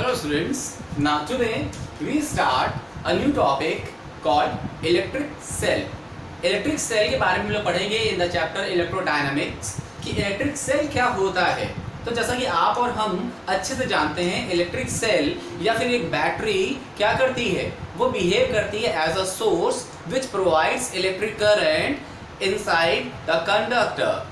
Hello students, now today we start a new topic called electric cell. Electric cell के बारे में हम लोग पढ़ेंगे इन द चैप्टर इलेक्ट्रोडायनामिक्स कि इलेक्ट्रिक सेल क्या होता है। तो जैसा कि आप और हम अच्छे से जानते हैं, इलेक्ट्रिक सेल या फिर एक बैटरी क्या करती है, वो बिहेव करती है as a source which provides electric current inside the conductor.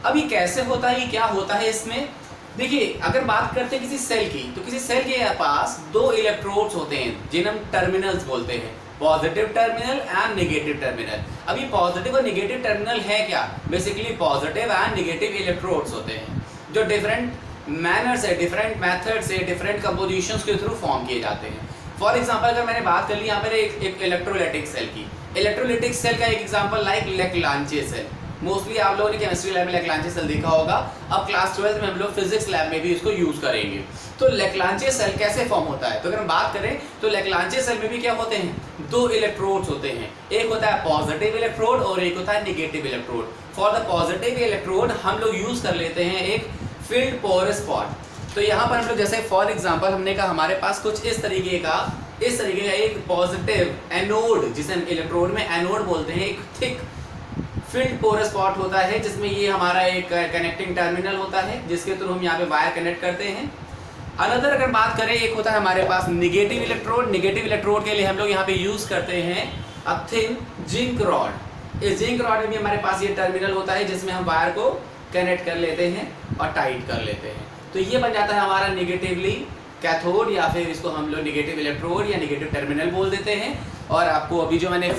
अब ये कैसे होता है, ये क्या होता है इसमें? देखिए, अगर बात करते हैं किसी सेल की, तो किसी सेल के पास दो इलेक्ट्रोड्स होते हैं जिन्हें हम टर्मिनल्स बोलते हैं, positive terminal and negative terminal. अब ये पॉजिटिव और नेगेटिव टर्मिनल है क्या? Basically positive and negative electrodes होते हैं जो डिफरेंट मैनर से, डिफरेंट मेथड से, डिफरेंट कंपोजिशंस के थ्रू फॉर्म किए जाते हैं। फॉर एग्जांपल अगर मैंने बात कर ली यहाँ पर एक इलेक्ट्रोलाइटिक सेल की, इलेक्ट्रोलाइटिक सेल का एक एग्जांपल लाइक लेक्लांचे सेल। मोस्टली आप लोगों ने केमिस्ट्री लैब में लेक्लांचे सेल देखा होगा, अब क्लास 12 में हम लोग फिजिक्स लैब में भी इसको यूज करेंगे। तो लेक्लांचे सेल कैसे फॉर्म होता है? तो अगर हम बात करें तो लेक्लांचे सेल में भी क्या होते हैं, दो इलेक्ट्रोड्स होते हैं, एक होता है पॉजिटिव इलेक्ट्रोड और एक होता है negative electrode. For the positive electrode हम लोग यूज कर लेते हैं एक फील्ड पोरस स्पॉट। तो यहाँ पर हम लोग जैसे फॉर एग्जाम्पल हमने कहा हमारे पास कुछ इस तरीके का एक पॉजिटिव एनोड, जिसे हम इलेक्ट्रोड में एनोड बोलते हैं, एक थिक फील्ड पोरस स्पॉट होता है जिसमें ये हमारा एक कनेक्टिंग टर्मिनल होता है जिसके थ्रू हम यहाँ पे वायर कनेक्ट करते हैं। अनदर अगर बात करें, एक होता है हमारे पास नेगेटिव इलेक्ट्रोड। नेगेटिव इलेक्ट्रोड के लिए हम लोग यहाँ पे यूज करते हैं अ थिन जिंक रॉड। इस जिंक रॉड में भी हमारे पास ये टर्मिनल होता है जिसमें हम वायर को कनेक्ट कर लेते हैं और टाइट कर लेते हैं। तो ये बन जाता है हमारा नेगेटिवली कैथोड, या फिर इसको हम लोग नेगेटिव इलेक्ट्रोड या नेगेटिव टर्मिनल बोल देते हैं। और आपको अभी जो मैंने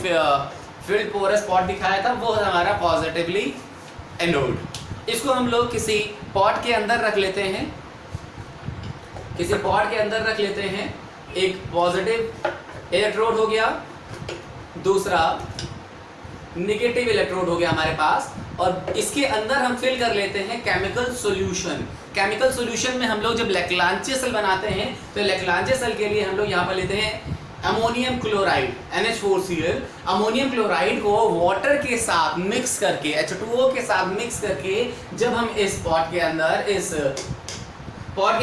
फील्ड पोरस स्पॉट दिखाया था वो है हमारा पॉजिटिवली एनोड। इसको हम लोग किसी पॉट के अंदर रख लेते हैं, किसी पॉट के अंदर रख लेते हैं। एक पॉजिटिव इलेक्ट्रोड हो गया, दूसरा नेगेटिव इलेक्ट्रोड हो गया हमारे पास, और इसके अंदर हम फिल कर लेते हैं केमिकल सॉल्यूशन। केमिकल सॉल्यूशन में हम लोग जब लेक्लांचे सेल बनाते हैं तो लेक्लांचे सेल के लिए हम लोग यहाँ पर लेते हैं ammonium chloride NH4Cl। Ammonium chloride को वाटर के साथ मिक्स करके, H2O के साथ मिक्स करके जब हम इस पॉट के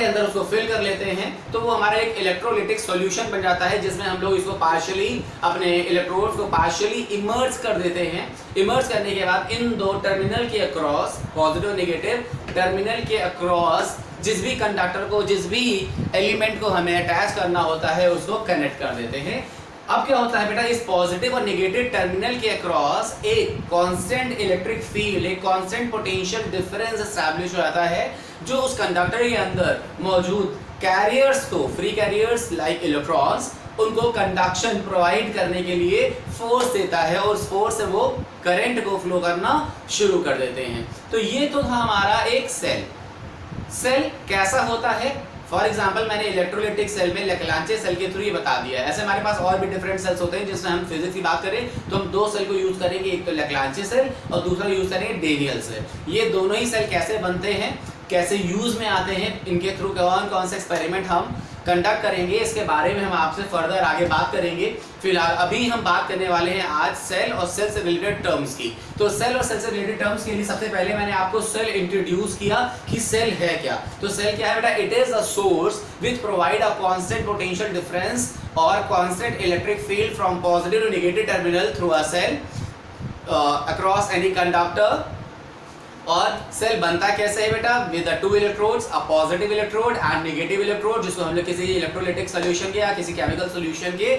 अंदर उसको फिल कर लेते हैं तो वो हमारा एक इलेक्ट्रोलाइटिक सॉल्यूशन बन जाता है जिसमें हम लोग इसको पार्शियली, अपने इलेक्ट्रोड्स को पार्शियली इमर्ज कर देते हैं। इमर्ज करने के बाद इन दो टर्मिनल के अक्रॉस, पॉजिटिव नेगेटिव टर्मिनल के अक्रॉस जिस भी कंडक्टर को, जिस भी एलिमेंट को हमें अटैच करना होता है उसको कनेक्ट कर देते हैं। अब क्या होता है बेटा, इस पॉजिटिव और नेगेटिव टर्मिनल के अक्रॉस एक कांस्टेंट इलेक्ट्रिक फील्ड, एक कांस्टेंट पोटेंशियल डिफरेंस एस्टैब्लिश हो जाता है जो उस कंडक्टर के अंदर मौजूद कैरियर्स को, फ्री कैरियर्स लाइक इलेक्ट्रॉन्स, उनको कंडक्शन प्रोवाइड करने के लिए फोर्स देता है और उस फोर्स से वो करंट को फ्लो करना शुरू कर देते हैं। तो ये तो था हमारा एक सेल। सेल कैसा होता है? फॉर एग्जाम्पल मैंने इलेक्ट्रोलाइटिक सेल में लेक्लांचे सेल के थ्रू ये बता दिया है। ऐसे हमारे पास और भी डिफरेंट सेल्स होते हैं, जिसमें हम फिजिक्स की बात करें तो हम दो सेल को यूज करेंगे, एक तो लेक्लांचे सेल और दूसरा यूज करेंगे डेनियल सेल। ये दोनों ही सेल कैसे बनते हैं, कैसे यूज में आते हैं, इनके थ्रू कौन कौन से एक्सपेरिमेंट हम कंडक्ट करेंगे, इसके बारे में हम आपसे फर्दर आगे बात करेंगे। फिलहाल अभी हम बात करने वाले हैं आज सेल और सेल से रिलेटेड टर्म्स की। तो सेल और सेल से रिलेटेड टर्म्स के लिए सबसे पहले मैंने आपको सेल इंट्रोड्यूस किया कि सेल है क्या। तो सेल क्या है बेटा? It is a source which provide a constant potential difference और constant electric field from positive to negative terminal through a cell across any conductor. और सेल बनता कैसे है बेटा? With the two electrodes, a positive electrode and negative electrode, जिसको हम लोग किसी इलेक्ट्रोलाइटिक सॉल्यूशन के या किसी केमिकल सॉल्यूशन के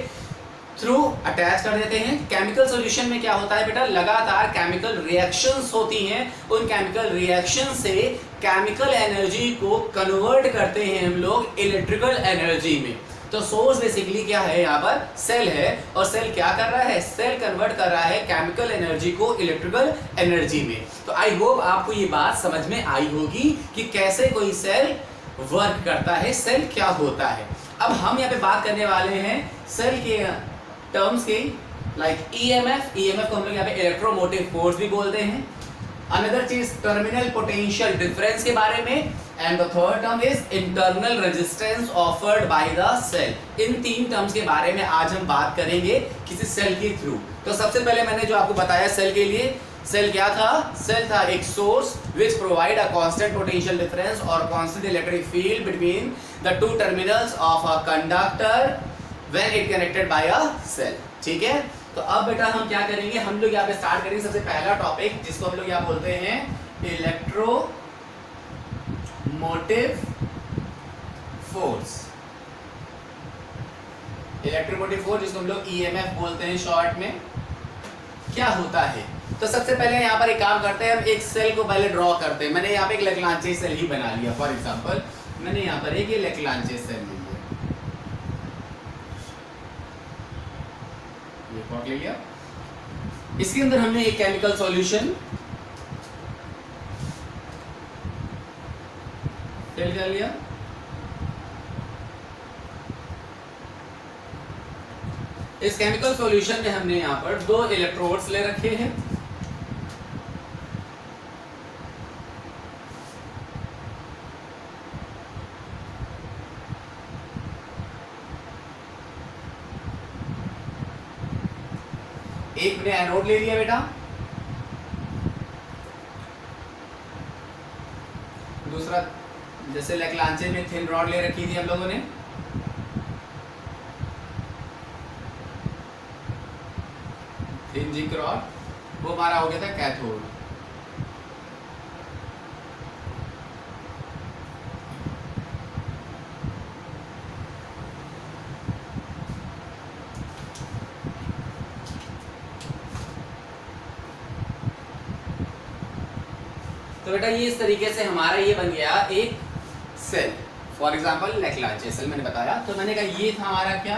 थ्रू अटैच कर देते हैं। केमिकल सॉल्यूशन में क्या होता है बेटा? लगातार केमिकल रिएक्शंस होती हैं, उन केमिकल रिएक्शन से केमिकल एनर्जी को कन्वर्ट करते हैं हम लोग इलेक्ट्रिकल एनर्जी में। तो सोर्स बेसिकली क्या है, यहाँ पर सेल है, और सेल क्या कर रहा है? सेल कन्वर्ट कर रहा है केमिकल एनर्जी को इलेक्ट्रिकल एनर्जी में। तो आई होप आपको ये बात समझ में आई होगी कि कैसे कोई सेल वर्क करता है, सेल क्या होता है। अब हम यहाँ पे बात करने वाले हैं सेल के टर्म्स की, लाइक EMF को हम लोग यहाँ पे इलेक्ट्रोमोटिव फोर्स भी बोलते हैं। अनदर चीज टर्मिनल पोटेंशियल डिफरेंस के बारे में, and the third term is internal resistance offered by the cell. इन तीन टर्म्स के बारे में आज हम बात करेंगे किसी सेल के थ्रू। तो सबसे पहले मैंने जो आपको बताया सेल के लिए, सेल क्या था? सेल था एक source which provide a constant potential difference और constant electric field between the two terminals of a conductor when it connected by a cell. ठीक है, तो अब बेटा हम क्या करेंगे, हम लोग यहाँ पे स्टार्ट करेंगे सबसे पहला टॉपिक जिसको हम लोग यहाँ बोलते हैं इलेक्ट्रोमोटिव फोर्स। इलेक्ट्रोमोटिव फोर्स जिसको हम लोग ईएमएफ बोलते हैं शॉर्ट में, क्या होता है? तो सबसे पहले यहाँ पर एक काम करते हैं, हम एक सेल को पहले ड्रॉ करते हैं। मैंने यहाँ पे एक लेग्रांजे सेल ही बना लिया। फॉर एग्जांपल मैंने यहाँ पर एक लेग्रांजे सेल ले लिया, ये पॉट ले लिया। इसके अंदर हमने एक केमिकल सॉल्यूशन फिल कर लिया। इस केमिकल सॉल्यूशन में हमने यहाँ पर 2 इलेक्ट्रोड्स ले रखे हैं। एक ने एनोड ले लिया बेटा, दूसरा जैसे लेग्रांजे में थिन रॉड ले रखी थी हम लोगों ने, थिन जिंक रॉड, वो हमारा हो गया था कैथोड। तो बेटा ये इस तरीके से हमारा ये बन गया एक cell. For example Leclanche cell मैंने बताया, तो मैंने कहा ये था हमारा क्या,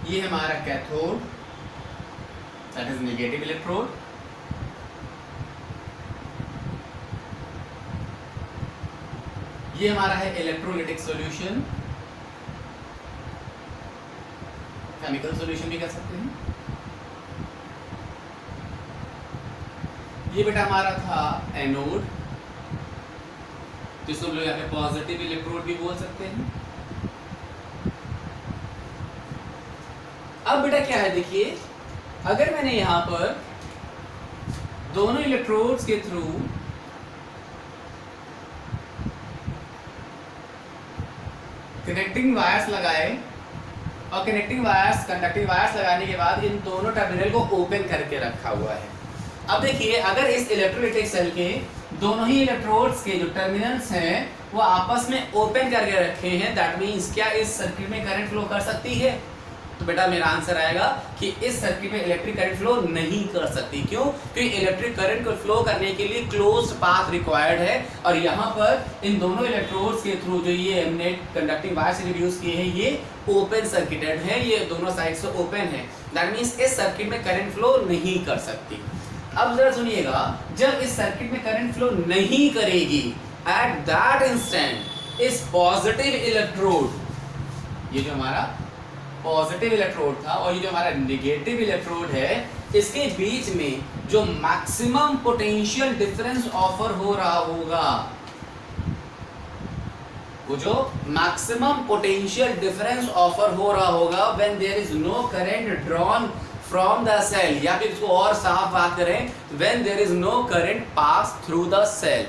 ये हमारा cathode that is negative electrode, ये हमारा है इलेक्ट्रोलिटिक सॉल्यूशन, केमिकल सॉल्यूशन भी कह सकते हैं। ये बेटा हमारा था एनोड, जिसको हम लोग यहाँ पे पॉजिटिव इलेक्ट्रोड भी बोल सकते हैं। अब बेटा क्या है, देखिए अगर मैंने यहां पर दोनों इलेक्ट्रोड्स के थ्रू कनेक्टिंग वायर्स लगाए और कनेक्टिंग वायर्स कंडक्टिंग वायर्स लगाने के बाद इन दोनों टर्मिनल को ओपन करके रखा हुआ है। अब देखिए अगर इस इलेक्ट्रोलिटिक सेल के दोनों ही इलेक्ट्रोड्स के जो टर्मिनल्स हैं वो आपस में ओपन करके रखे हैं, दैट मींस क्या इस सर्किट में करंट फ्लो कर सकती है? तो बेटा मेरा आंसर आएगा कि इस सर्किट में इलेक्ट्रिक करंट फ्लो नहीं कर सकती। क्यों? क्योंकि इलेक्ट्रिक करंट को फ्लो करने के लिए क्लोज्ड पाथ रिक्वायर्ड है, और यहाँ पर इन दोनों इलेक्ट्रोड्स के थ्रू जो ये हमने कंडक्टिंग वायर्स इंट्रोड्यूस किए हैं ये ओपन सर्किटेड है, ये दोनों साइड से ओपन है, दैट मींस इस सर्किट में करंट फ्लो नहीं कर सकती। अब जरा सुनिएगा, जब इस सर्किट में करंट फ्लो नहीं करेगी, एट दैट इंस्टेंट इस पॉजिटिव इलेक्ट्रोड, ये जो हमारा पॉजिटिव इलेक्ट्रोड था और ये जो हमारा नेगेटिव इलेक्ट्रोड है, इसके बीच में जो मैक्सिमम पोटेंशियल डिफरेंस ऑफर हो रहा होगा, वो जो मैक्सिमम पोटेंशियल डिफरेंस ऑफर हो रहा होगा when there is no current drawn from the cell, या फिर इसको और साफ बात करें, when there is no current pass through the cell,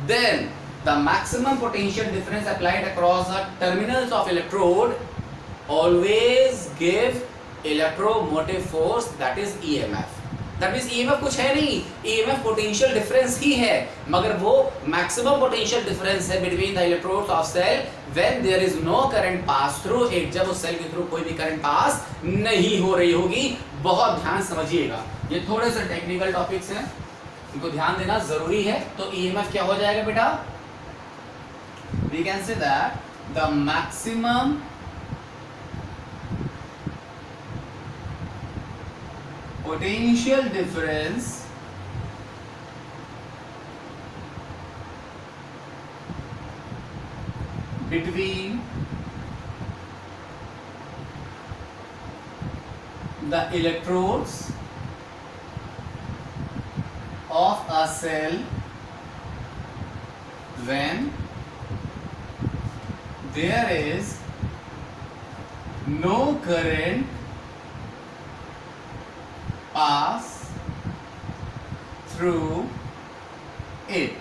then the maximum potential difference applied across the terminals of electrode always give electromotive force, that is EMF. That means EMF कुछ है नहीं, EMF पोटेंशियल डिफरेंस ही है, मगर वो maximum potential difference है between the electrodes of cell when there is no current pass through it, जब उस cell के थ्रू कोई भी करंट पास नहीं हो रही होगी। बहुत ध्यान समझिएगा, ये थोड़े से टेक्निकल टॉपिक्स हैं, इनको ध्यान देना जरूरी है। तो EMF क्या हो जाएगा बेटा? We can say that the maximum potential difference between the electrodes of a cell when there is no current pass through it.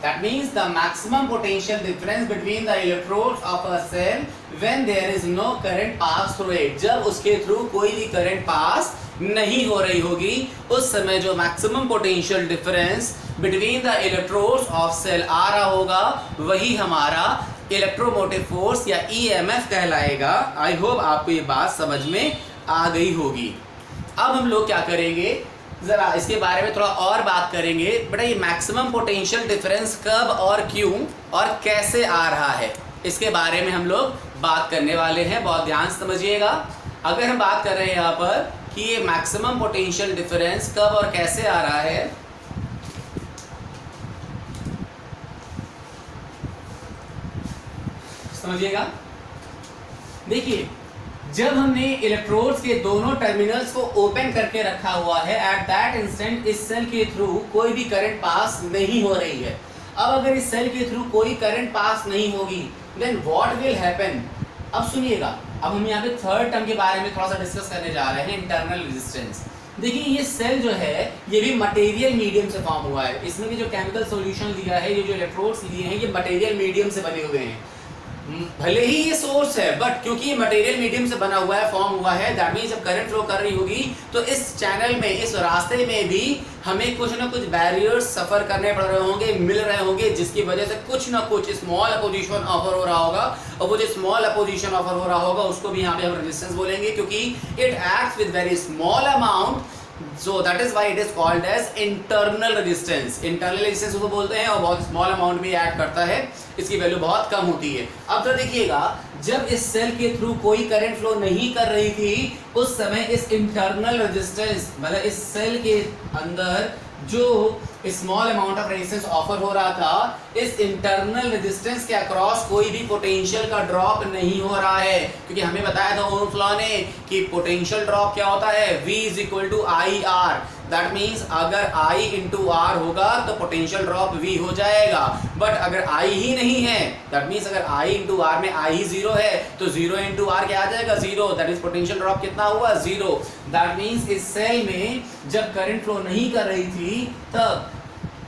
That means the maximum potential difference between the electrodes of a cell when there is no current pass through it. जब उसके through कोई भी current pass नहीं हो रही होगी उस समय जो maximum potential difference between the electrodes of cell आ रहा होगा वही हमारा इलेक्ट्रोमोटिव फोर्स या ईएमएफ कहलाएगा। आई होप आपको ये बात समझ में आ गई होगी। अब हम लोग क्या करेंगे, जरा इसके बारे में थोड़ा और बात करेंगे। बेटा ये मैक्सिमम पोटेंशियल डिफरेंस कब और क्यों और कैसे आ रहा है, इसके बारे में हम लोग बात करने वाले हैं। बहुत ध्यान से समझिएगा। अगर हम बात कर रहे हैं यहाँ पर कि ये मैक्सिमम पोटेंशियल डिफरेंस कब और कैसे आ रहा है, समझिएगा। देखिए, जब हमने इलेक्ट्रोड्स के दोनों टर्मिनल्स को ओपन करके रखा हुआ है, एट दैट इंस्टेंट इस सेल के थ्रू कोई भी करंट पास नहीं हो रही है। अब अगर इस सेल के थ्रू कोई करंट पास नहीं होगी देन व्हाट विल हैपन। अब सुनिएगा, अब हम यहाँ पे थर्ड टर्म के बारे में थोड़ा सा डिस्कस करने जा रहे हैं, इंटरनल रेजिस्टेंस। देखिए ये सेल जो है ये भी मटेरियल मीडियम से फॉर्म हुआ है। इसमें भी जो केमिकल सॉल्यूशन लिया है, ये जो इलेक्ट्रोड्स लिए हैं, ये मटेरियल मीडियम से बने हुए हैं। भले ही ये सोर्स है बट क्योंकि ये मटेरियल मीडियम से बना हुआ है, फॉर्म हुआ है, दैट मींस जब करंट फ्लो कर रही होगी तो इस चैनल में, इस रास्ते में भी हमें कुछ ना कुछ बैरियर्स सफर करने पड़ रहे होंगे, मिल रहे होंगे, जिसकी वजह से कुछ ना कुछ स्मॉल अपोजिशन ऑफर हो रहा होगा। और वो जो स्मॉल अपोजिशन ऑफर हो रहा होगा उसको भी यहाँ पे हम रेजिस्टेंस बोलेंगे, क्योंकि it acts with very small amount, so that is why it is called as internal resistance। internal resistance उसको बोलते हैं और बहुत स्मॉल अमाउंट में ऐड करता है, इसकी वैल्यू बहुत कम होती है। अब तो देखिएगा, जब इस सेल के थ्रू कोई करंट फ्लो नहीं कर रही थी उस समय इस इंटरनल रेजिस्टेंस मतलब इस सेल के अंदर जो small amount of resistance offer हो रहा था, इस इंटरनल रेजिस्टेंस के अक्रॉस कोई भी पोटेंशियल का ड्रॉप नहीं हो रहा है, क्योंकि हमें बताया था ओम्स लॉ ने कि पोटेंशियल ड्रॉप क्या होता है, V = IR। दैट मीन्स अगर I × R होगा तो पोटेंशियल ड्रॉप V हो जाएगा। बट अगर I ही नहीं है, दैट मीन्स अगर I × R में I ही 0 है तो 0 × R क्या आ जाएगा, 0। दैट इज पोटेंशियल ड्रॉप कितना हुआ, 0। दैट मीन्स इस सेल में जब करंट फ्लो नहीं कर रही थी तब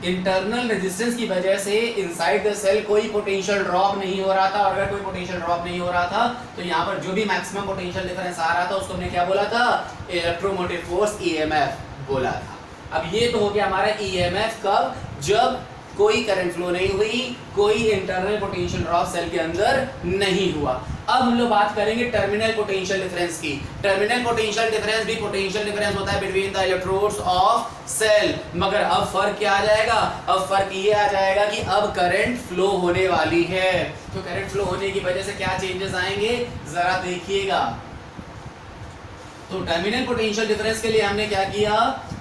इंटरनल रेजिस्टेंस की वजह से इनसाइड द सेल कोई पोटेंशियल ड्रॉप नहीं हो रहा था। और अगर कोई पोटेंशियल ड्रॉप नहीं हो रहा था तो यहाँ पर जो भी मैक्सिमम पोटेंशियल डिफरेंस आ रहा था उसको हमने क्या बोला था, इलेक्ट्रोमोटिव फोर्स EMF बोला था। अब ये तो हो गया हमारा EMF कब, जब कोई करंट फ्लो नहीं हुई, कोई इंटरनल पोटेंशियल ड्रॉप सेल के अंदर नहीं हुआ। अब हम लोग बात करेंगे टर्मिनल पोटेंशियल डिफरेंस की। टर्मिनल पोटेंशियल डिफरेंस भी पोटेंशियल डिफरेंस होता है between the electrodes of cell, मगर अब फर्क क्या आ जाएगा, अब फर्क ये आ जाएगा कि अब करंट फ्लो होने वाली है। तो करंट फ्लो होने की वजह से क्या चेंजेस आएंगे, जरा देखिएगा। तो टर्मिनल पोटेंशियल डिफरेंस के लिए हमने क्या किया,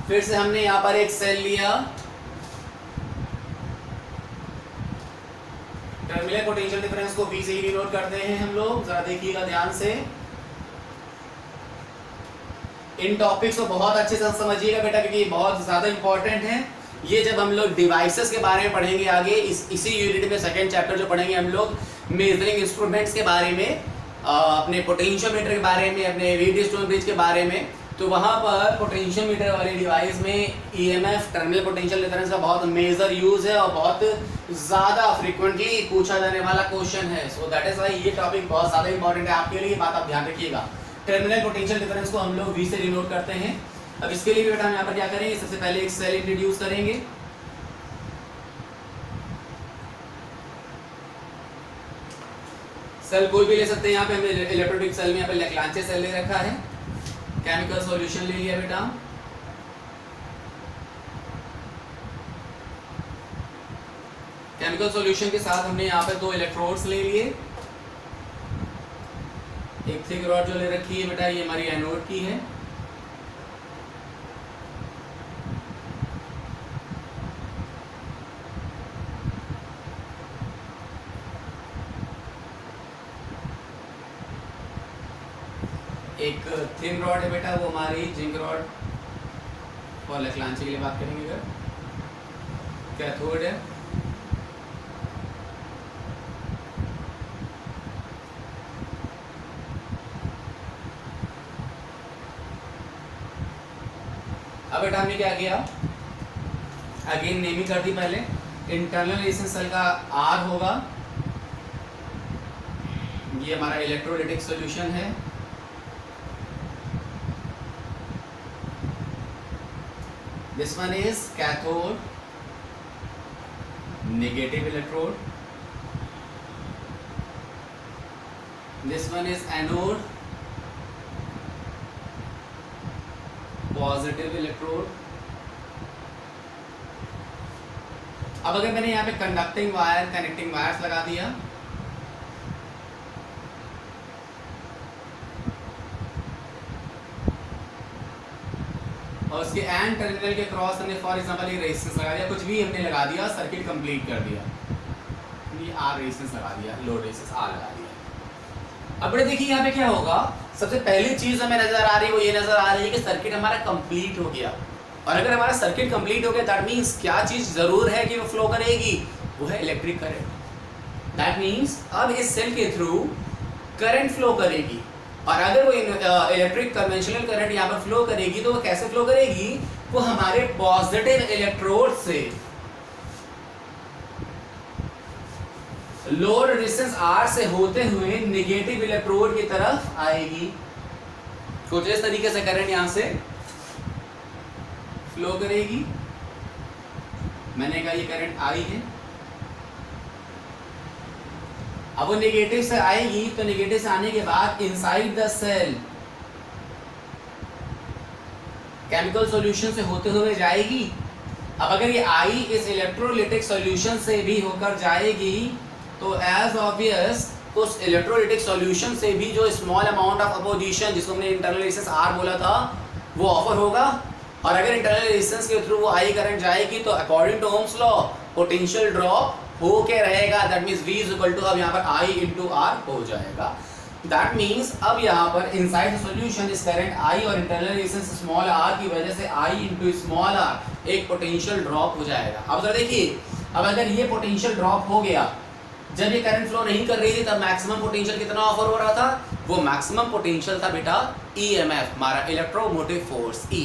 फिर से हमने यहाँ पर एक सेल लिया, टर्मिनल पोटेंशियल डिफरेंस को V से ही डिनोट करते हैं हम लोग। जरा देखिएगा ध्यान से, इन टॉपिक्स को बहुत अच्छे से समझिएगा बेटा, क्योंकि ये बहुत ज्यादा इंपॉर्टेंट है। ये जब हम लोग डिवाइसेस के बारे में पढ़ेंगे आगे, इसी यूनिट में सेकंड चैप्टर जो पढ़ेंगे हम लोग मेजरिंग इंस्ट्रूमेंट्स के बारे में, अपने पोटेंशियोमीटर के बारे में, अपने व्हीटस्टोन ब्रिज के बारे में, तो वहाँ पर पोटेंशियोमीटर वाले डिवाइस में EMF टर्मिनल पोटेंशियल डिफरेंस का बहुत मेजर यूज है और बहुत ज़्यादा फ्रीक्वेंटली पूछा जाने वाला क्वेश्चन है। सो दैट इज वाई ये टॉपिक बहुत ज़्यादा इंपॉर्टेंट है आपके लिए, बात आप ध्यान रखिएगा। टर्मिनल पोटेंशियल डिफरेंस को हम लोग V से डिनोट करते हैं। अब इसके लिए बेटा हम यहाँ पर क्या करेंगे, सबसे पहले एक सेल इंट्रोड्यूस करेंगे। सेल कोई भी ले सकते हैं, यहाँ पे हमने इलेक्ट्रोलिटिक सेल में यहाँ पे लेक्लांचे सेल ले रखा है, केमिकल सॉल्यूशन ले लिया बेटा, केमिकल सॉल्यूशन के साथ हमने यहाँ पे 2 इलेक्ट्रोड्स ले लिए, एक थिक रॉड जो ले रखी है बेटा ये हमारी एनोड की है, एक थिन रॉड है बेटा वो हमारी जिंक रॉड और लेक्लांचे के लिए बात करेंगे अगर, कैथोड है, अब बेटा हमने क्या किया, अगेन नेमिंग कर दी पहले। इंटरनल रेजिस्टेंस सेल का आर होगा, ये हमारा इलेक्ट्रोलाइटिक सॉल्यूशन है। This one is cathode, negative electrode. This one is anode, positive electrode. अब अगर मैंने यहाँ पे कंडक्टिंग वायर, कनेक्टिंग वायर्स लगा दिया, और उसके एंड टर्मिनल के क्रॉस हमने फॉर एग्जांपल ये रेजिस्टेंस लगा दिया, कुछ भी हमने लगा दिया, सर्किट कंप्लीट कर दिया, ये आर रेजिस्टेंस लगा दिया, लोड रेजिस्टेंस आर लगा दिया। अब बड़े देखिए यहाँ पे क्या होगा, सबसे पहली चीज हमें नजर आ रही है वो ये नजर आ रही है कि सर्किट हमारा कंप्लीट हो गया। और अगर हमारा सर्किट कंप्लीट हो गया दैट मीन्स क्या चीज जरूर है कि वो फ्लो करेगी, वो है इलेक्ट्रिक करंट। दैट मीन्स अब इस सेल के थ्रू करंट फ्लो करेगी, और अगर वो इलेक्ट्रिक कन्वेंशनल करंट यहाँ पर फ्लो करेगी तो वो कैसे फ्लो करेगी, वो हमारे पॉजिटिव इलेक्ट्रोड से लोड रेजिस्टेंस आर से होते हुए नेगेटिव इलेक्ट्रोड की तरफ आएगी। कुछ इस तरीके से करंट यहां से फ्लो करेगी। मैंने कहा ये करंट आई है, अब वो नेगेटिव से आएगी, तो नेगेटिव से आने के बाद inside the cell chemical solution से होते हुए जाएगी। अब अगर ये आई इस इलेक्ट्रोलाइटिक सॉल्यूशन से भी होकर जाएगी तो एज ऑब्वियस उस इलेक्ट्रोलाइटिक सॉल्यूशन से भी जो स्मॉल अमाउंट ऑफ अपोजिशन, जिसको हमने इंटरनल रेजिस्टेंस आर बोला था, वो ऑफर होगा। और अगर इंटरनल रेजिस्टेंस के थ्रू वो आई करंट जाएगी तो according to Ohm's law potential drop हो के रहेगा, that means V is equal to, अब यहाँ पर I इंटू आर हो जाएगा। दैट मीन्स अब यहाँ पर इनसाइड सॉल्यूशन इस करंट I और इंटरनल रेजिस्टेंस स्मॉल r की वजह से I इंटू स्मॉल r एक पोटेंशियल ड्रॉप हो जाएगा। अब जरा देखिए, अब अगर ये पोटेंशियल ड्रॉप हो गया, जब ये करंट फ्लो नहीं कर रही थी तब मैक्सिमम पोटेंशियल कितना ऑफर हो रहा था, वो मैक्सिमम पोटेंशियल था बेटा EMF, हमारा इलेक्ट्रोमोटिव फोर्स E।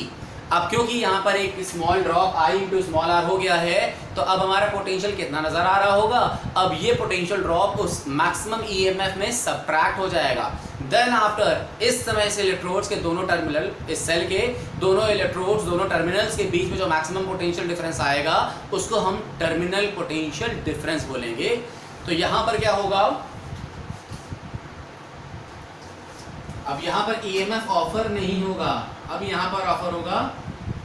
अब क्योंकि यहाँ पर एक small drop I into small r हो गया है, तो अब हमारा पोटेंशियल कितना नजर आ रहा होगा, अब ये पोटेंशियल ड्रॉप उस मैक्सिमम EMF में सब्ट्रैक्ट हो जाएगा। देन आफ्टर इस समय से इलेक्ट्रोड्स के दोनों टर्मिनल, इस सेल के दोनों इलेक्ट्रोड्स, दोनों टर्मिनल्स के बीच में जो मैक्सिमम पोटेंशियल डिफरेंस आएगा उसको हम टर्मिनल पोटेंशियल डिफरेंस बोलेंगे। तो यहाँ पर क्या होगा, अब यहाँ पर EMF ऑफर नहीं होगा, अब यहाँ पर ऑफर होगा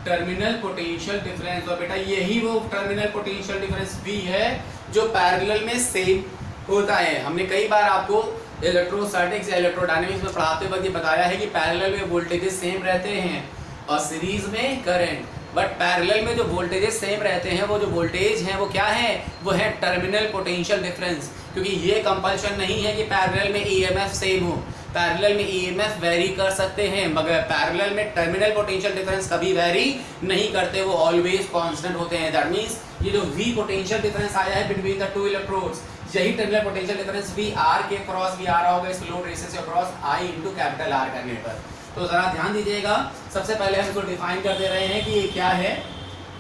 टर्मिनल पोटेंशियल डिफरेंस। और बेटा यही वो टर्मिनल पोटेंशियल डिफरेंस V है जो पैरेलल में सेम होता है। हमने कई बार आपको इलेक्ट्रोस्टैटिक्स या इलेक्ट्रोडायनेमिक्स में पढ़ाते वक्त ये बताया है कि पैरेलल में वोल्टेजेस सेम रहते हैं और सीरीज में करंट, बट पैरेलल में जो वोल्टेजेस सेम रहते हैं, वो जो वोल्टेज हैं वो क्या है, वो है टर्मिनल पोटेंशियल डिफरेंस। क्योंकि ये कंपल्शन नहीं है कि पैरेलल में EMF सेम हो, पैरेलल में EMF वेरी कर सकते हैं, मगर पैरेलल में टर्मिनल पोटेंशियल डिफरेंस कभी वेरी नहीं करते, वो ऑलवेज कांस्टेंट होते हैं। दैट मींस ये जो V पोटेंशियल डिफरेंस आया है बिटवीन द टू इलेक्ट्रोड्स, यही terminal potential difference V R के क्रॉस भी आ रहा होगा इस लोड रेजिस्टेंस के cross I into capital R करने पर। तो जरा ध्यान दीजिएगा, सबसे पहले हम इसको डिफाइन कर दे रहे हैं कि ये क्या है।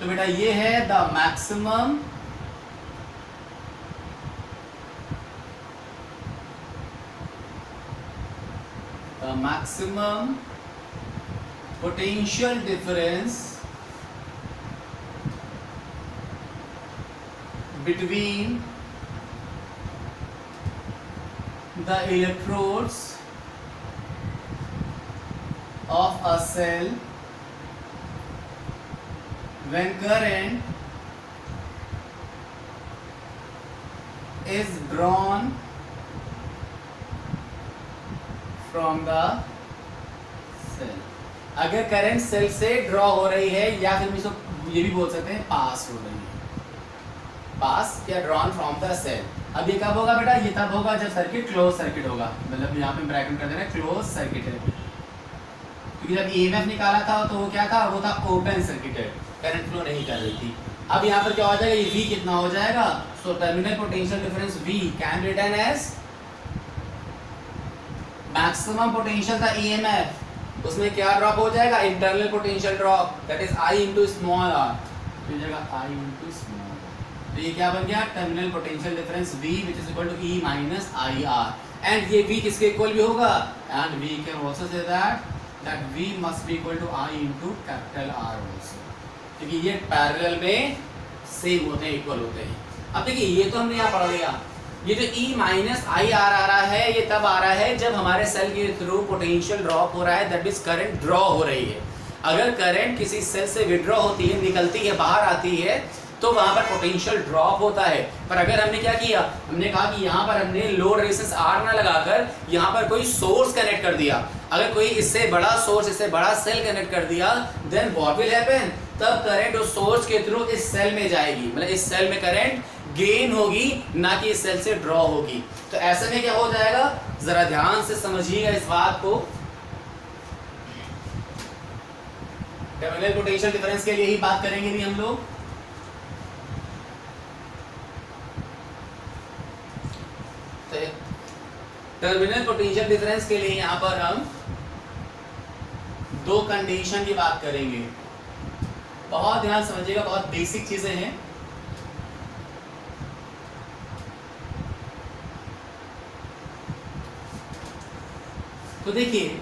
तो बेटा ये है the maximum potential difference between the electrodes of a cell when current is drawn from the cell। अगर करंट सेल से ड्रॉ हो रही है, या फिर इसको ये भी बोल सकते हैं पास हो रही है, पास या ड्रॉन फ्रॉम द सेल। अब ये कब होगा बेटा, ये तब होगा जब सर्किट क्लोज सर्किट होगा, मतलब यहाँ पे ब्रैकेट कर देना क्लोज सर्किट है, क्योंकि जब EMF निकाला था तो वो क्या था, वो था ओपन सर्किटेड, करंट फ्लो नहीं कर रही थी। अब यहाँ पर क्या हो जाएगा, ये V कितना हो जाएगा, so terminal potential difference V can written as maximum potential था EMF उसमें क्या ड्रॉप हो जाएगा, internal potential drop, that is I into small r, तो जगह I इंटू स्मॉल आर, तो ये क्या बन गया, terminal potential difference V which is equal to E minus I r, and ये V किसके इक्वल भी होगा, and we can also say that V must be equal to I into capital R also, क्योंकि ये parallel में same होते हैं, equal होते हैं। अब देखिए ये तो हमने यहाँ पढ़ लिया, ये जो E माइनस आई आर आ रहा है ये तब आ रहा है जब हमारे सेल के थ्रू पोटेंशियल ड्रॉप हो रहा है, दैट मींस करंट ड्रॉ हो रही है। अगर करंट किसी सेल से विड्रॉ होती है, निकलती है, बाहर आती है, तो वहां पर पोटेंशियल ड्रॉप होता है। पर अगर हमने क्या किया, हमने कहा कि यहाँ पर हमने लोड रेजिस्टेंस R ना लगाकर यहाँ पर कोई सोर्स कनेक्ट कर दिया, अगर कोई इससे बड़ा सोर्स, इससे बड़ा सेल कनेक्ट कर दिया, देन व्हाट विल हैपन, तब करंट उस सोर्स के थ्रू इस सेल में जाएगी, मतलब इस सेल में करंट गेन होगी, ना कि इस सेल से ड्रॉ होगी। तो ऐसे में क्या हो जाएगा, जरा ध्यान से समझिएगा इस बात को। टर्मिनल पोटेंशियल डिफरेंस के लिए ही बात करेंगे भी हम लोग। टर्मिनल पोटेंशियल डिफरेंस के लिए यहां पर हम दो कंडीशन की बात करेंगे, बहुत ध्यान समझिएगा, बहुत बेसिक चीजें हैं। तो देखिए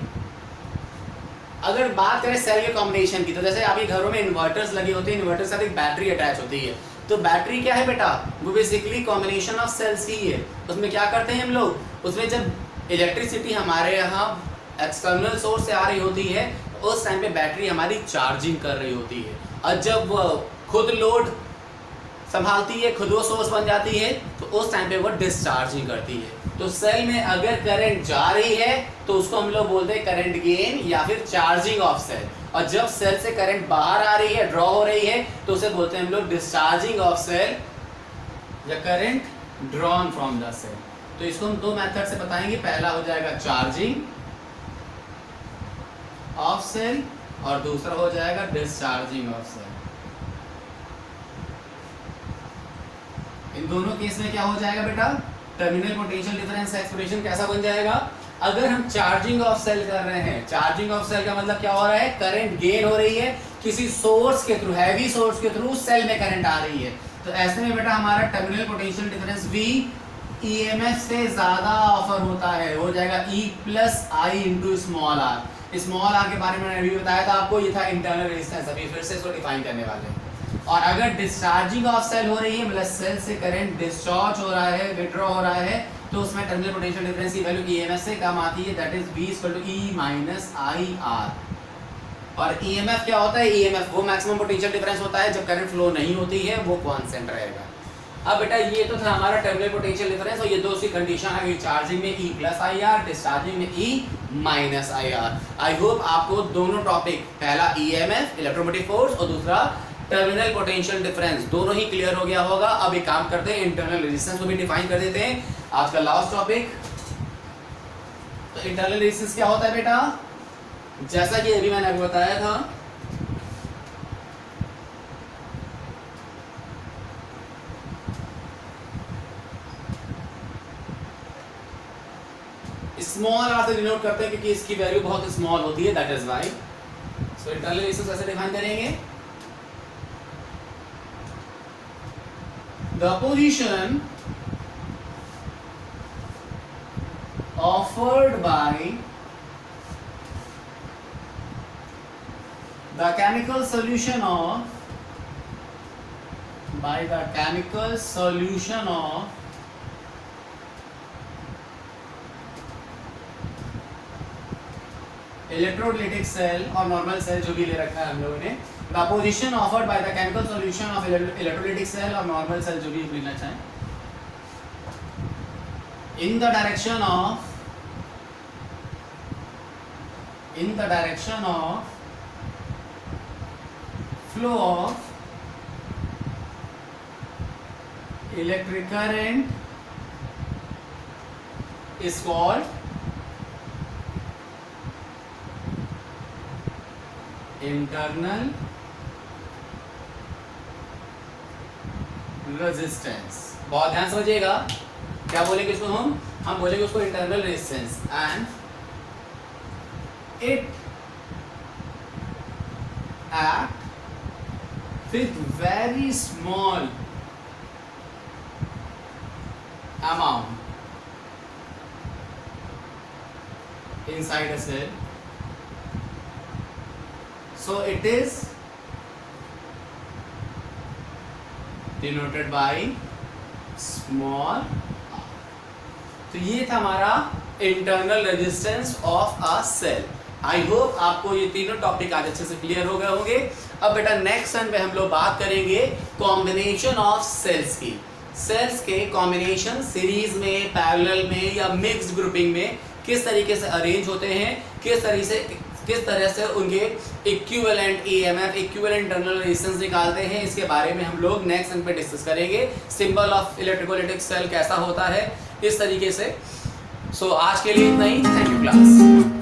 अगर बात करें सेल के कॉम्बिनेशन की, तो जैसे आपके घरों में इन्वर्टर्स लगे होते हैं, इन्वर्टर के साथ एक बैटरी अटैच होती है, तो बैटरी क्या है बेटा, वो बेसिकली कॉम्बिनेशन ऑफ सेल्स ही है। उसमें क्या करते हैं हम लोग, उसमें जब इलेक्ट्रिसिटी हमारे यहाँ एक्सटर्नल सोर्स से आ रही होती है, तो उस टाइम पे बैटरी हमारी चार्जिंग कर रही होती है, और जब वो खुद लोड संभालती है, खुद वो सोर्स बन जाती है, तो उस टाइम पे वो डिस्चार्जिंग करती है। तो सेल में अगर करंट जा रही है तो उसको हम लोग बोलते हैं करंट गेन या फिर चार्जिंग ऑफ सेल, और जब सेल से करंट बाहर आ रही है, ड्रॉ हो रही है, तो उसे बोलते हैं हम लोग डिस्चार्जिंग ऑफ सेल या current drawn from the cell. तो इसको हम दो मेथड से बताएंगे, पहला हो जाएगा चार्जिंग ऑफ सेल और दूसरा हो जाएगा डिस्चार्जिंग ऑफ सेल। इन दोनों केस में क्या हो जाएगा बेटा, टर्मिनल पोटेंशियल डिफरेंस एक्सप्रेशन कैसा बन जाएगा, अगर हम चार्जिंग ऑफ सेल कर रहे हैं, चार्जिंग ऑफ सेल का मतलब क्या हो रहा है, करंट गेन हो रही है किसी सोर्स के थ्रू, हैवी सोर्स के थ्रू सेल में करंट आ रही है, तो ऐसे में बेटा हमारा terminal potential difference V EMF से ज्यादा ऑफर होता है, हो जाएगा E plus I into small r. Small r के बारे में मैंने अभी बताया था आपको, ये था इंटरनल रेजिस्टेंस, अभी फिर से इसको डिफाइन करने वाले हैं। और अगर डिस्चार्जिंग ऑफ सेल हो रही है, मतलब सेल से करंट डिस्चार्ज हो रहा है, विड्रॉ हो रहा है, तो उसमें टर्मिनल पोटेंशियल डिफरेंस की वैल्यू EMF से कम आती है, that is V equal to E minus I r. और EMF क्या होता है, EMF वो मैक्सिमम पोटेंशियल डिफरेंस होता है जब करंट फ्लो नहीं होती है, वो कांस्टेंट रहेगा। अब बेटा ये तो था हमारा टर्मिनल पोटेंशियल डिफरेंस, और ये दो सी कंडीशन आ गई, चार्जिंग में E plus I R, discharging में E minus I are. I hope आपको दोनों टॉपिक, पहला EMF इलेक्ट्रोमोटिव फोर्स और दूसरा टर्मिनल पोटेंशियल डिफरेंस, दोनों ही क्लियर हो गया होगा। अब एक काम करते हैं, इंटरनल रेजिस्टेंस को भी डिफाइन कर देते हैं, आज का लास्ट टॉपिक। तो इंटरनल रेजिस्टेंस क्या होता है बेटा, जैसा कि अभी मैंने आपको बताया था, स्मॉल आर से डिनोट करते हैं क्योंकि इसकी वैल्यू बहुत स्मॉल होती है, that is why. So internal resistance ऐसे डिफाइन करेंगे, the position offered by the chemical solution of electrolytic cell और नॉर्मल सेल जो भी ले रखा है हम लोगों ने, the position offered by the chemical solution of electrolytic cell और normal cell जो भी लेना चाहें, in the direction of flow of electric current is called internal resistance. बहुत ध्यान समझिएगा, क्या बोलेंगे इसको हम बोलेंगे उसको internal resistance, and it act with very small amount inside a cell. So it is denoted by small r. तो ये था हमारा internal resistance of a cell. I hope आपको ये तीनों टॉपिक आज अच्छे से क्लियर हो गए होंगे। अब बेटा नेक्स्ट सन पे हम लोग बात करेंगे कॉम्बिनेशन ऑफ सेल्स की। सेल्स के कॉम्बिनेशन सीरीज में, पैरेलल में या मिक्स्ड ग्रुपिंग में किस तरीके से अरेंज होते हैं, किस तरह से उनके equivalent EMF, equivalent internal resistance निकालते हैं, इसके बारे में हम लोग नेक्स्ट सन पे डिस्कस करेंगे। सिंबल ऑफ इलेक्ट्रोलाइटिक सेल कैसा होता है, इस तरीके से। सो आज के लिए इतना ही। Thank you class.